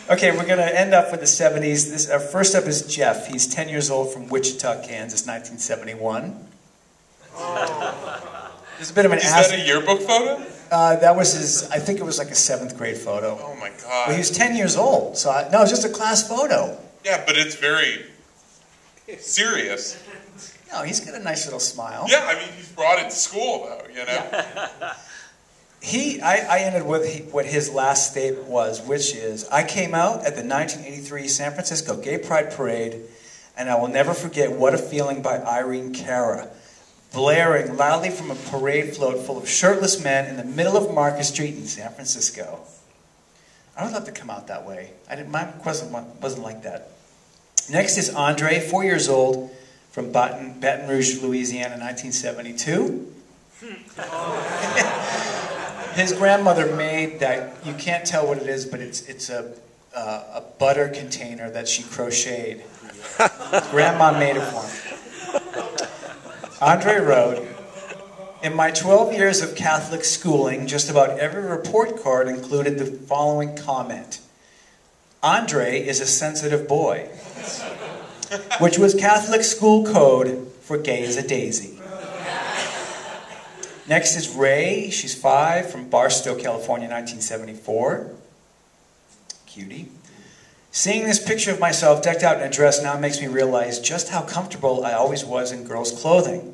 Okay, we're going to end up with the 70s. First up is Jeff. He's 10 years old from Wichita, Kansas, 1971. There's a bit of an Is that a yearbook photo? That was his, I think it was like a 7th grade photo. Oh my God. Well, he was 10 years old, so no, it's just a class photo. Yeah, but it's very serious. No, he's got a nice little smile. Yeah, I mean, he's brought it to school, though, you know? Yeah. I ended with what his last statement was, which is, I came out at the 1983 San Francisco Gay Pride Parade, and I will never forget What a Feeling by Irene Cara, blaring loudly from a parade float full of shirtless men in the middle of Market Street in San Francisco. I would love to come out that way. Mine wasn't like that. Next is Andre, 4 years old, from Baton Rouge, Louisiana, 1972. His grandmother made that, you can't tell what it is, but it's a butter container that she crocheted. Grandma made it for him. Andre wrote, in my 12 years of Catholic schooling, just about every report card included the following comment. Andre is a sensitive boy, which was Catholic school code for gay as a daisy. Next is Ray, she's 5, from Barstow, California, 1974. Cutie. Seeing this picture of myself decked out in a dress now makes me realize just how comfortable I always was in girls' clothing.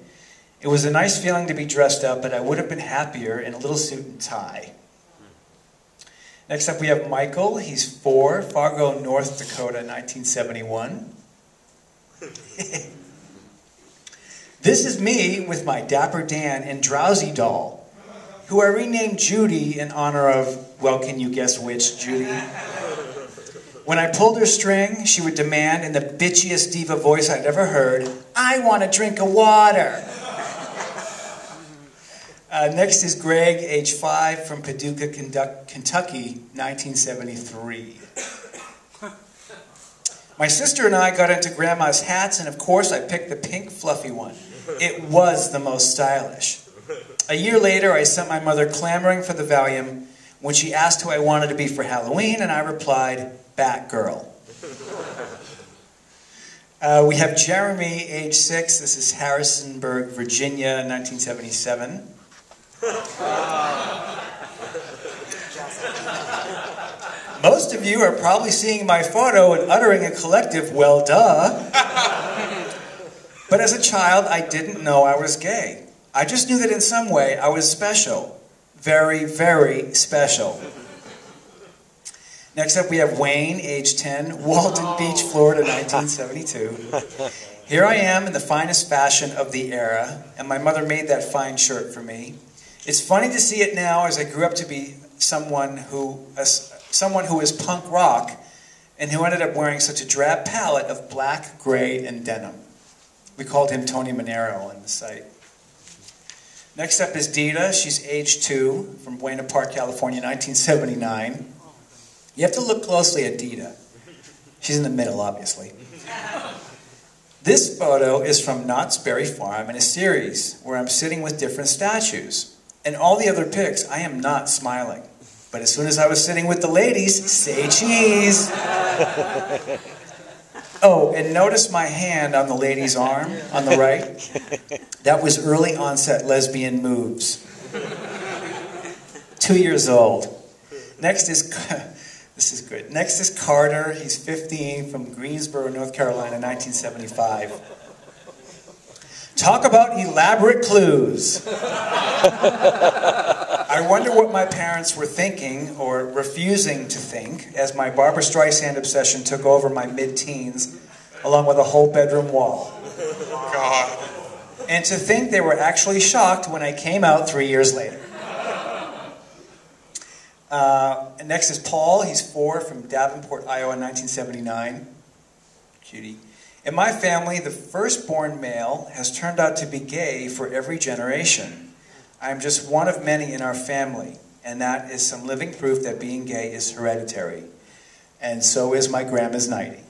It was a nice feeling to be dressed up, but I would have been happier in a little suit and tie. Next up we have Michael, he's 4, Fargo, North Dakota, 1971. This is me with my Dapper Dan and Drowsy doll, who I renamed Judy in honor of, well, can you guess which Judy? When I pulled her string, she would demand in the bitchiest diva voice I'd ever heard, I want a drink of water. Next is Greg, age 5, from Paducah, Kentucky, 1973. My sister and I got into Grandma's hats, and of course I picked the pink fluffy one. It was the most stylish. A year later, I sent my mother clamoring for the Valium when she asked who I wanted to be for Halloween, and I replied, Batgirl. We have Jeremy, age 6. This is Harrisonburg, Virginia, 1977. Most of you are probably seeing my photo and uttering a collective, well, duh. But as a child, I didn't know I was gay. I just knew that in some way I was special. Very, very special. Next up we have Wayne, age 10, Walton Beach, Florida, 1972. Here I am in the finest fashion of the era, and my mother made that fine shirt for me. It's funny to see it now as I grew up to be someone who is punk rock and who ended up wearing such a drab palette of black, gray, and denim. We called him Tony Monero on the site. Next up is Dita. She's age 2, from Buena Park, California, 1979. You have to look closely at Dita. She's in the middle, obviously. This photo is from Knott's Berry Farm in a series where I'm sitting with different statues. In all the other pics, I am not smiling. But as soon as I was sitting with the ladies, say cheese. Oh, and notice my hand on the lady's arm on the right. That was early onset lesbian moves. 2 years old. Next is, this is good. Next is Carter. He's 15, from Greensboro, North Carolina, 1975. Talk about elaborate clues. I wonder what my parents were thinking, or refusing to think, as my Barbra Streisand obsession took over my mid-teens, along with a whole bedroom wall. God. And to think they were actually shocked when I came out 3 years later. And next is Paul. He's 4, from Davenport, Iowa, 1979. Cutie. In my family, the firstborn male has turned out to be gay for every generation. I am just one of many in our family, and that is some living proof that being gay is hereditary. And so is my grandma's nightie.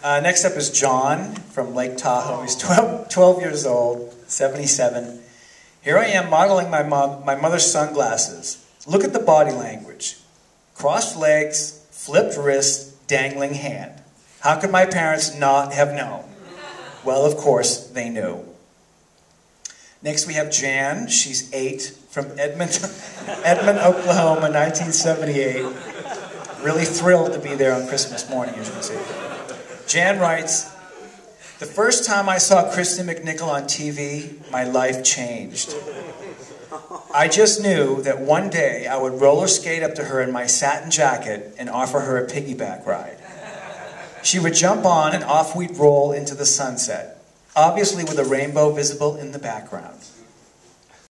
Next up is John, from Lake Tahoe. He's 12 years old, 77. Here I am modeling my mother's sunglasses. Look at the body language. Crossed legs, flipped wrist, dangling hand. How could my parents not have known? Well, of course, they knew. Next we have Jan. She's 8, from Edmond, Oklahoma, 1978. Really thrilled to be there on Christmas morning, as you can see. Jan writes, "The first time I saw Kristen McNichol on TV, my life changed. I just knew that one day I would roller skate up to her in my satin jacket and offer her a piggyback ride. She would jump on and off we'd roll into the sunset, obviously with a rainbow visible in the background.